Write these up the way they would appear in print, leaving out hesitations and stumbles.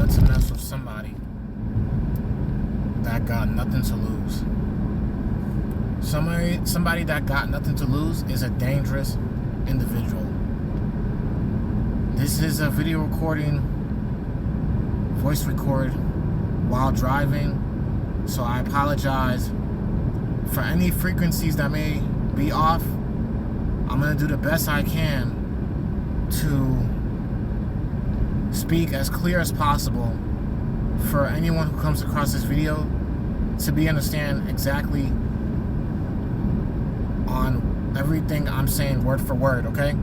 want to mess with somebody that got nothing to lose. Somebody that got nothing to lose is a dangerous individual. This is a video recording, voice record while driving, so I apologize for any frequencies that may be off. I'm going to do the best I can to speak as clear as possible for anyone who comes across this video to understand exactly on everything I'm saying word for word, okay?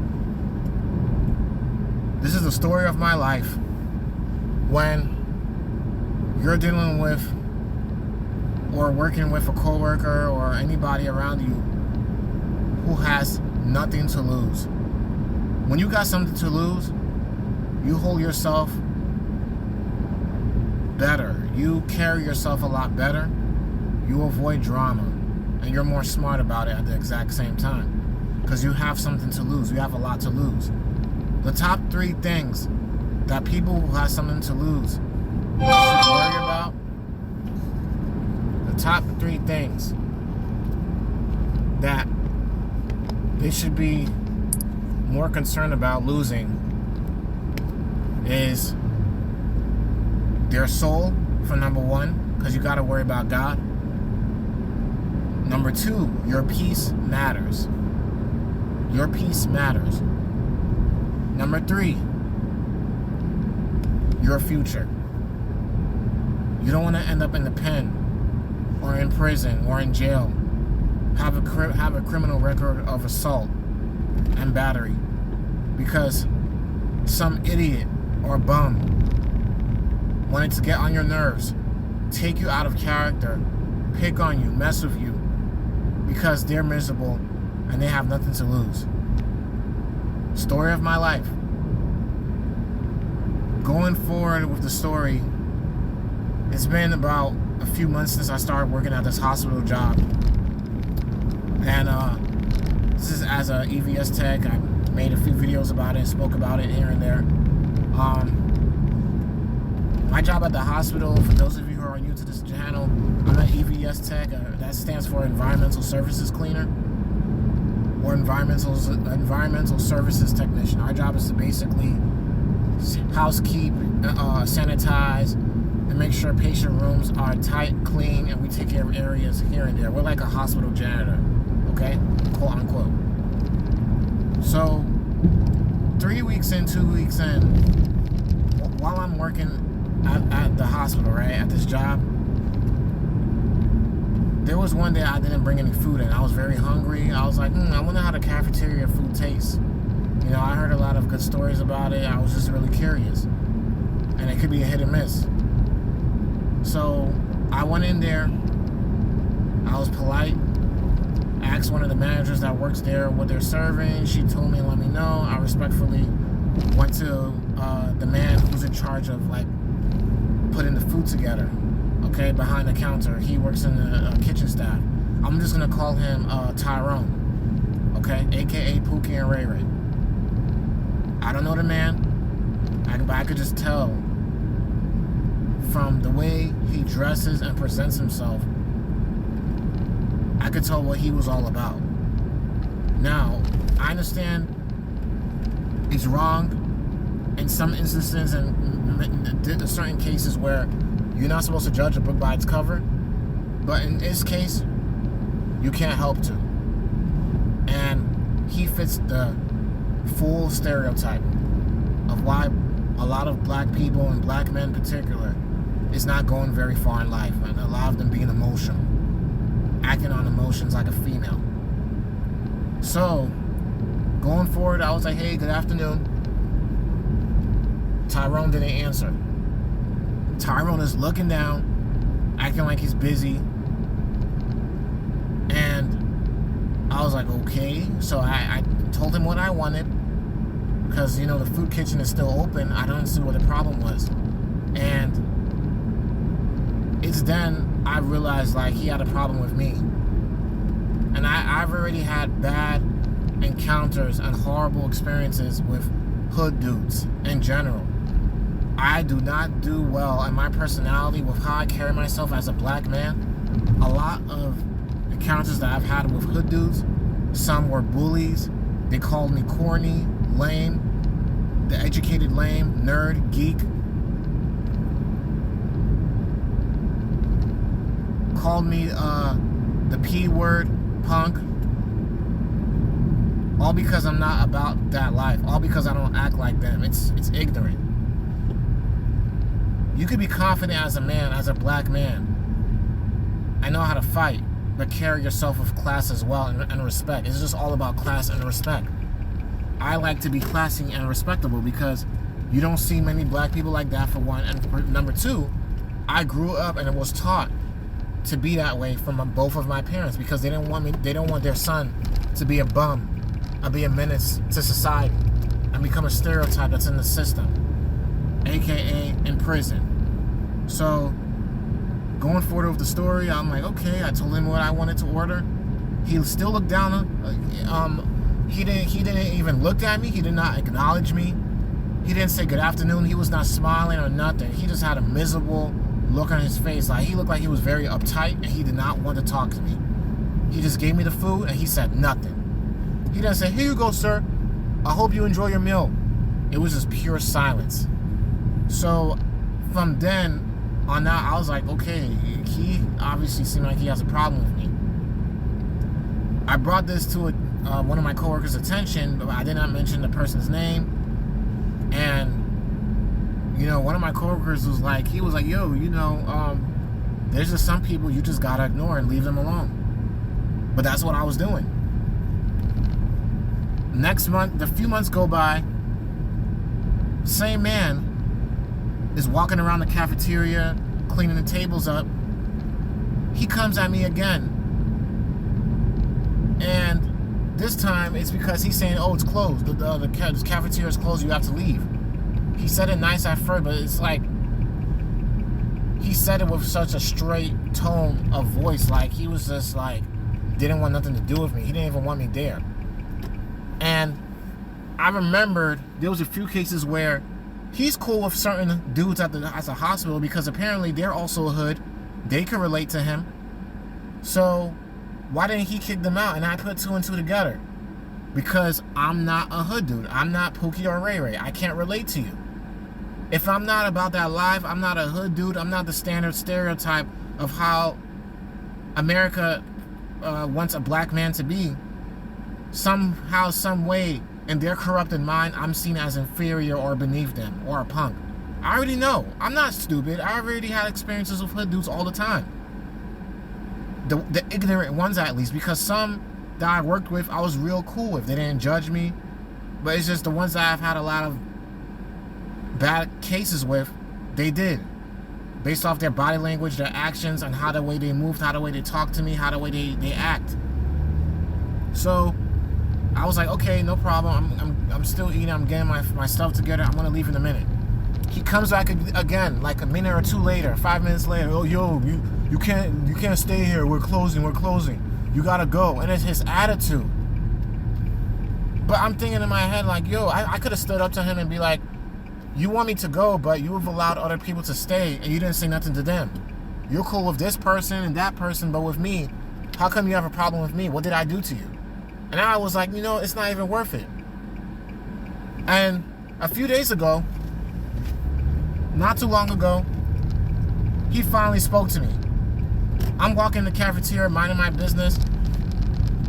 This is the story of my life when you're dealing with or working with a coworker or anybody around you who has nothing to lose. When you got something to lose, you hold yourself better. You carry yourself a lot better. You avoid drama. And you're more smart about it at the exact same time. Because you have something to lose. You have a lot to lose. The top 3 things that people who have something to lose should worry about. The top 3 things that they should be more concerned about losing is their soul, for number 1, because you got to worry about God. Number 2, your peace matters. Your peace matters. Number 3, your future. You don't want to end up in the pen or in prison or in jail. Have a criminal record of assault and battery because some idiot or bum wanted to get on your nerves, take you out of character, pick on you, mess with you because they're miserable and they have nothing to lose. Story of my life. Going forward with the story, it's been about a few months since I started working at this hospital job. And this is as a EVS tech. I made a few videos about it, spoke about it here and there. My job at the hospital, for those of you who are new to this channel, I'm an EVS tech. That stands for Environmental Services Cleaner or Environmental Services Technician. Our job is to basically housekeep, sanitize, and make sure patient rooms are tight, clean, and we take care of areas here and there. We're like a hospital janitor, okay? Quote unquote. So, 3 weeks in, 2 weeks in, while I'm working at the hospital, right, at this job, there was one day I didn't bring any food in. I was very hungry. I was like, I wonder how the cafeteria food tastes. You know, I heard a lot of good stories about it. I was just really curious. And it could be a hit and miss. So I went in there. I was polite. Asked one of the managers that works there what they're serving. She told me and let me know. I respectfully went to the man who's in charge of like putting the food together, okay, behind the counter. He works in the kitchen staff. I'm just gonna call him Tyrone, okay, aka Pookie and Ray Ray. I don't know the man, but I could just tell from the way he dresses and presents himself, I could tell what he was all about. Now, I understand it's wrong in some instances and in certain cases where you're not supposed to judge a book by its cover, but in this case, you can't help to. And he fits the full stereotype of why a lot of black people and black men in particular is not going very far in life, and a lot of them being emotional, acting on emotions like a female. So, going forward, I was like, hey, good afternoon. Tyrone didn't answer. Tyrone is looking down, acting like he's busy. And I was like, okay. So I told him what I wanted. Because, you know, the food kitchen is still open. I don't see what the problem was. And it's then I realized, like, he had a problem with me. And I've already had bad encounters and horrible experiences with hood dudes in general. I do not do well in my personality with how I carry myself as a black man. A lot of encounters that I've had with hood dudes, some were bullies. They called me corny, lame, the educated lame, nerd, geek. Called me the P word, punk. All because I'm not about that life. All because I don't act like them. It's ignorant. You could be confident as a man, as a black man. I know how to fight, but carry yourself with class as well and respect. It's just all about class and respect. I like to be classy and respectable because you don't see many black people like that, for one. And for number two, I grew up and was taught to be that way from both of my parents because they don't want their son to be a bum or be a menace to society and become a stereotype that's in the system, aka in prison. So going forward with the story, I'm like, okay, I told him what I wanted to order. He still looked down. He didn't even look at me. He did not acknowledge me. He didn't say good afternoon. He was not smiling or nothing. He just had a miserable look on his face. Like, he looked like he was very uptight and he did not want to talk to me. He just gave me the food and he said nothing. He didn't say, here you go, sir. I hope you enjoy your meal. It was just pure silence. So from then on out, I was like, okay, he obviously seemed like he has a problem with me. I brought this to one of my coworkers' attention, but I did not mention the person's name. And one of my coworkers was like, yo, there's just some people you just gotta ignore and leave them alone. But that's what I was doing. Next month, the few months go by, same man is walking around the cafeteria, cleaning the tables up. He comes at me again. And this time, it's because he's saying, oh, it's closed. The cafeteria is closed, you have to leave. He said it nice at first, but it's like, he said it with such a straight tone of voice, like he was just like, didn't want nothing to do with me. He didn't even want me there. And I remembered there was a few cases where he's cool with certain dudes at the hospital because apparently they're also a hood. They can relate to him. So why didn't he kick them out? And I put two and two together. Because I'm not a hood dude. I'm not Pookie or Ray Ray. I can't relate to you. If I'm not about that life, I'm not a hood dude. I'm not the standard stereotype of how America wants a black man to be. Somehow, some way, in their corrupted mind, I'm seen as inferior or beneath them, or a punk. I already know. I'm not stupid. I already had experiences with hood dudes all the time. The ignorant ones, at least, because some that I worked with, I was real cool with. They didn't judge me. But it's just the ones that I've had a lot of bad cases with, they did. Based off their body language, their actions, and how the way they moved, how the way they talk to me, how the way they act. So I was like, okay, no problem. I'm still eating. I'm getting my stuff together. I'm gonna leave in a minute. He comes back again, like a minute or two later, 5 minutes later. Oh, yo, you can't stay here. We're closing. You gotta go. And it's his attitude. But I'm thinking in my head, like, yo, I could have stood up to him and be like, you want me to go, but you have allowed other people to stay, and you didn't say nothing to them. You're cool with this person and that person, but with me, how come you have a problem with me? What did I do to you? And I was like, it's not even worth it. And a few days ago, not too long ago, he finally spoke to me. I'm walking in the cafeteria, minding my business.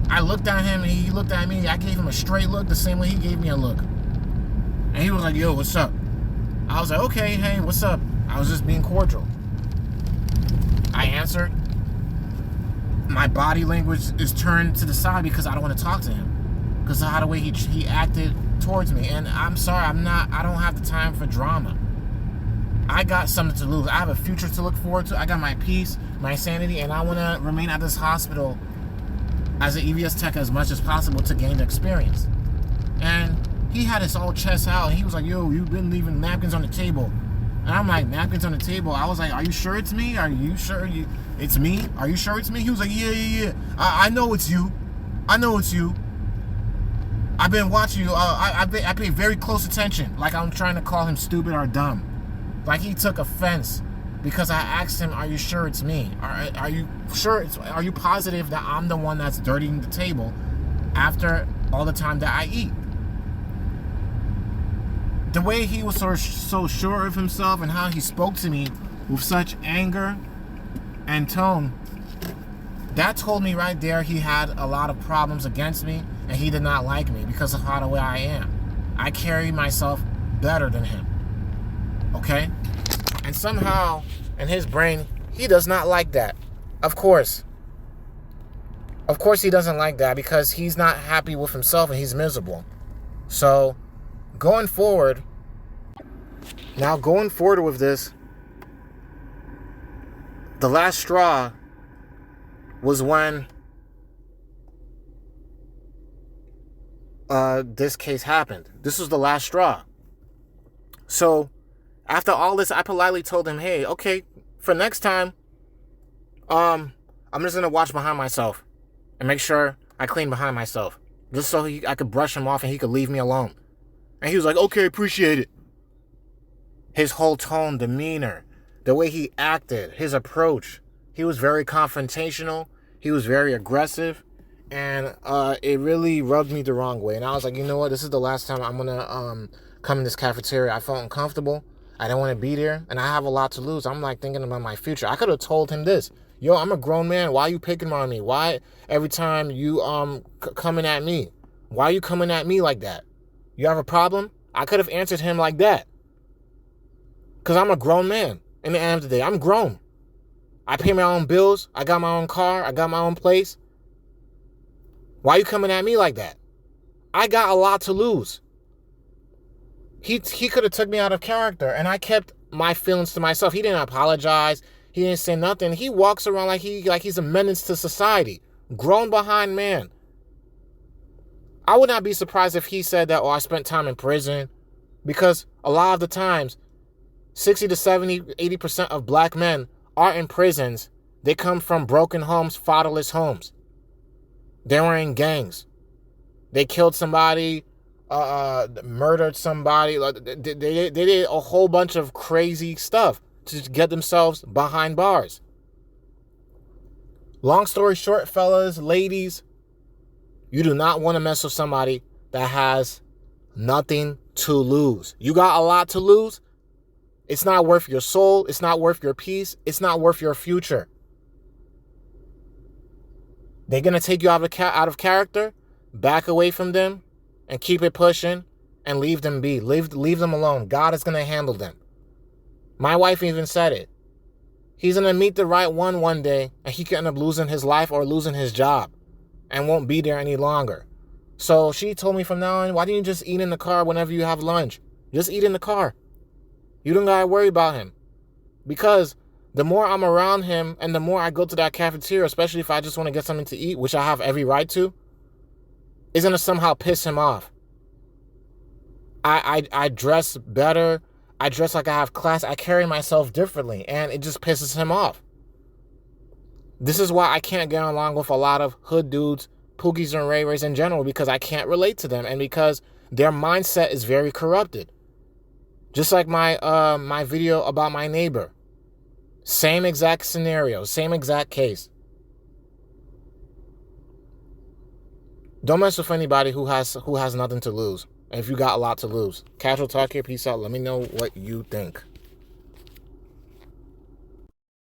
I looked at him, and he looked at me. I gave him a straight look, the same way he gave me a look. And he was like, yo, what's up? I was like, okay, hey, what's up? I was just being cordial. I answered. My body language is turned to the side because I don't want to talk to him. Because of how the way he acted towards me. And I'm sorry, I don't have the time for drama. I got something to lose. I have a future to look forward to. I got my peace, my sanity, and I want to remain at this hospital as an EVS tech as much as possible to gain the experience. And he had his whole chest out, and he was like, yo, you've been leaving napkins on the table. And I'm like, napkins on the table? I was like, are you sure it's me? Are you sure it's me? Are you sure it's me? He was like, yeah. I know it's you. I've been watching you. I pay very close attention. Like I'm trying to call him stupid or dumb. Like he took offense because I asked him, "Are you sure it's me? Are you sure? Are you positive that I'm the one that's dirtying the table after all the time that I eat?" The way he was so sure of himself and how he spoke to me with such anger and tone, that told me right there he had a lot of problems against me and he did not like me because of how the way I am. I carry myself better than him. Okay? And somehow, in his brain, he does not like that. Of course. Of course he doesn't like that because he's not happy with himself and he's miserable. So, going forward with this, the last straw was when this case happened. This was the last straw. So, after all this, I politely told him, "Hey, okay, for next time, I'm just gonna watch behind myself and make sure I clean behind myself, just so I could brush him off and he could leave me alone." And he was like, "Okay, appreciate it." His whole tone, demeanor, the way he acted, his approach, he was very confrontational. He was very aggressive, and it really rubbed me the wrong way. And I was like, you know what? This is the last time I'm gonna come in this cafeteria. I felt uncomfortable. I didn't want to be there, and I have a lot to lose. I'm like thinking about my future. I could have told him this. Yo, I'm a grown man. Why are you picking on me? Why every time you coming at me? Why are you coming at me like that? You have a problem? I could have answered him like that. Because I'm a grown man. In the end of the day, I'm grown. I pay my own bills. I got my own car. I got my own place. Why are you coming at me like that? I got a lot to lose. He could have took me out of character, and I kept my feelings to myself. He didn't apologize. He didn't say nothing. He walks around like he's a menace to society. Grown behind man. I would not be surprised if he said that, "Oh, I spent time in prison." Because a lot of the times, 60 to 70, 80% of black men are in prisons. They come from broken homes, fatherless homes. They were in gangs. They killed somebody, murdered somebody. They did a whole bunch of crazy stuff to get themselves behind bars. Long story short, fellas, ladies, you do not want to mess with somebody that has nothing to lose. You got a lot to lose. It's not worth your soul. It's not worth your peace. It's not worth your future. They're going to take you out of character, back away from them, and keep it pushing, and leave them be. Leave them alone. God is going to handle them. My wife even said it. He's going to meet the right one day, and he could end up losing his life or losing his job and won't be there any longer. So she told me from now on, why don't you just eat in the car whenever you have lunch? Just eat in the car. You don't got to worry about him. Because the more I'm around him and the more I go to that cafeteria, especially if I just want to get something to eat, which I have every right to, is going to somehow piss him off. I dress better. I dress like I have class. I carry myself differently, and it just pisses him off. This is why I can't get along with a lot of hood dudes, Pookies and Ray Rays in general, because I can't relate to them, and because their mindset is very corrupted. Just like my video about my neighbor. Same exact scenario, same exact case. Don't mess with anybody who has nothing to lose. And if you got a lot to lose. Casual Talk here. Peace out. Let me know what you think.